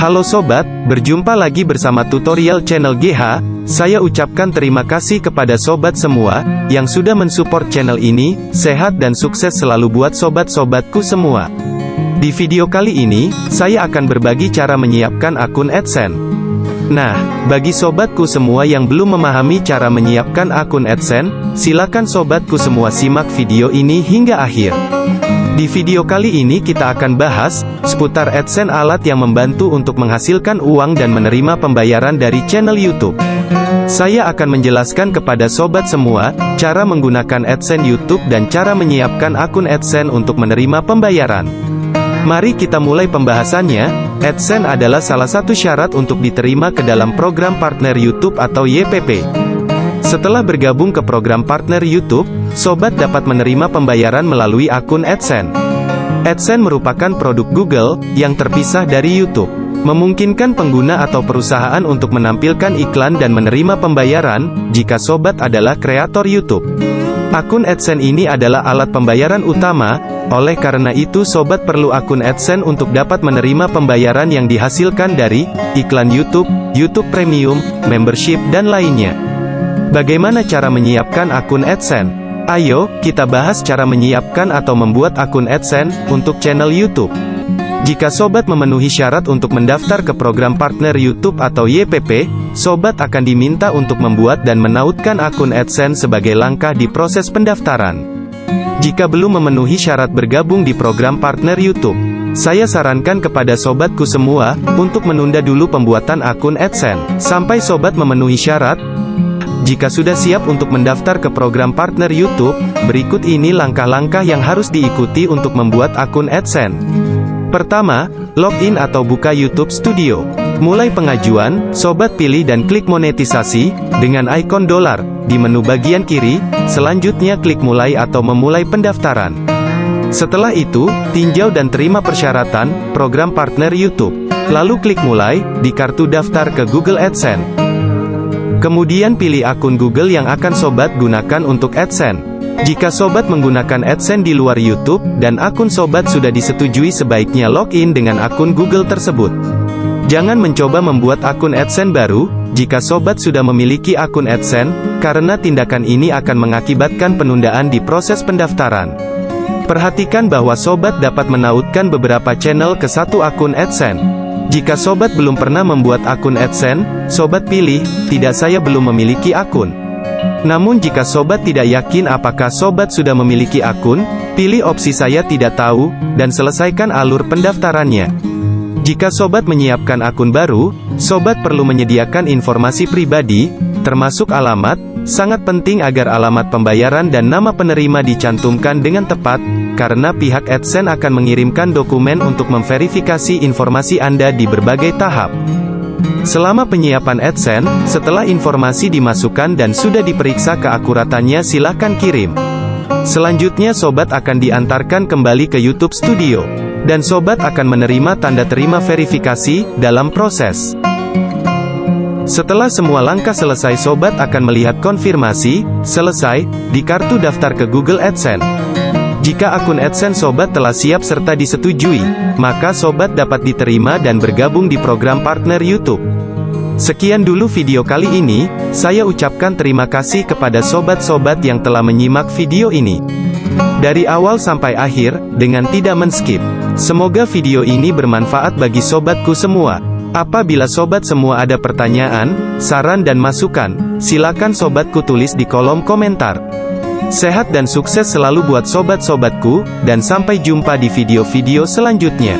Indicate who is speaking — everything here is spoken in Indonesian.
Speaker 1: Halo sobat, berjumpa lagi bersama tutorial channel GH. Saya ucapkan terima kasih kepada sobat semua yang sudah mensupport channel ini. Sehat dan sukses selalu buat sobat-sobatku semua. Di video kali ini, saya akan berbagi cara menyiapkan akun AdSense. Nah, bagi sobatku semua yang belum memahami cara menyiapkan akun AdSense, silakan sobatku semua simak video ini hingga akhir. Di video kali ini kita akan bahas seputar AdSense, alat yang membantu untuk menghasilkan uang dan menerima pembayaran dari channel YouTube. Saya akan menjelaskan kepada sobat semua cara menggunakan AdSense YouTube dan cara menyiapkan akun AdSense untuk menerima pembayaran. Mari kita mulai pembahasannya. AdSense adalah salah satu syarat untuk diterima ke dalam program partner YouTube atau YPP. Setelah bergabung ke program partner YouTube, sobat dapat menerima pembayaran melalui akun AdSense. AdSense merupakan produk Google yang terpisah dari YouTube, memungkinkan pengguna atau perusahaan untuk menampilkan iklan dan menerima pembayaran jika sobat adalah kreator YouTube. Akun AdSense ini adalah alat pembayaran utama, oleh karena itu sobat perlu akun AdSense untuk dapat menerima pembayaran yang dihasilkan dari iklan YouTube, YouTube Premium, membership dan lainnya. Bagaimana cara menyiapkan akun AdSense? Ayo, kita bahas cara menyiapkan atau membuat akun AdSense untuk channel YouTube. Jika sobat memenuhi syarat untuk mendaftar ke program partner YouTube atau YPP, sobat akan diminta untuk membuat dan menautkan akun AdSense sebagai langkah di proses pendaftaran. Jika belum memenuhi syarat bergabung di program partner YouTube, saya sarankan kepada sobatku semua untuk menunda dulu pembuatan akun AdSense sampai sobat memenuhi syarat. Jika sudah siap untuk mendaftar ke program partner YouTube, berikut ini langkah-langkah yang harus diikuti untuk membuat akun AdSense. Pertama, login atau buka YouTube Studio. Mulai pengajuan, sobat pilih dan klik monetisasi, dengan ikon dolar, di menu bagian kiri. Selanjutnya klik mulai atau memulai pendaftaran. Setelah itu, tinjau dan terima persyaratan, program partner YouTube. Lalu klik mulai, di kartu daftar ke Google AdSense. Kemudian pilih akun Google yang akan sobat gunakan untuk AdSense. Jika sobat menggunakan AdSense di luar YouTube, dan akun sobat sudah disetujui, sebaiknya login dengan akun Google tersebut. Jangan mencoba membuat akun AdSense baru, jika sobat sudah memiliki akun AdSense, karena tindakan ini akan mengakibatkan penundaan di proses pendaftaran. Perhatikan bahwa sobat dapat menautkan beberapa channel ke satu akun AdSense. Jika sobat belum pernah membuat akun AdSense, sobat pilih, tidak, saya belum memiliki akun. Namun jika sobat tidak yakin apakah sobat sudah memiliki akun, pilih opsi saya tidak tahu, dan selesaikan alur pendaftarannya. Jika sobat menyiapkan akun baru, sobat perlu menyediakan informasi pribadi, termasuk alamat. Sangat penting agar alamat pembayaran dan nama penerima dicantumkan dengan tepat, karena pihak AdSense akan mengirimkan dokumen untuk memverifikasi informasi Anda di berbagai tahap. Selama penyiapan AdSense, setelah informasi dimasukkan dan sudah diperiksa keakuratannya, silakan kirim. Selanjutnya sobat akan diantarkan kembali ke YouTube Studio, dan sobat akan menerima tanda terima verifikasi dalam proses. Setelah semua langkah selesai, sobat akan melihat konfirmasi selesai di kartu daftar ke Google AdSense. Jika akun AdSense sobat telah siap serta disetujui, maka sobat dapat diterima dan bergabung di program partner YouTube. Sekian dulu video kali ini. Saya ucapkan terima kasih kepada sobat-sobat yang telah menyimak video ini dari awal sampai akhir dengan tidak men-skip. Semoga video ini bermanfaat bagi sobatku semua. Apabila sobat semua ada pertanyaan, saran dan masukan, silakan sobatku tulis di kolom komentar. Sehat dan sukses selalu buat sobat-sobatku, dan sampai jumpa di video-video selanjutnya.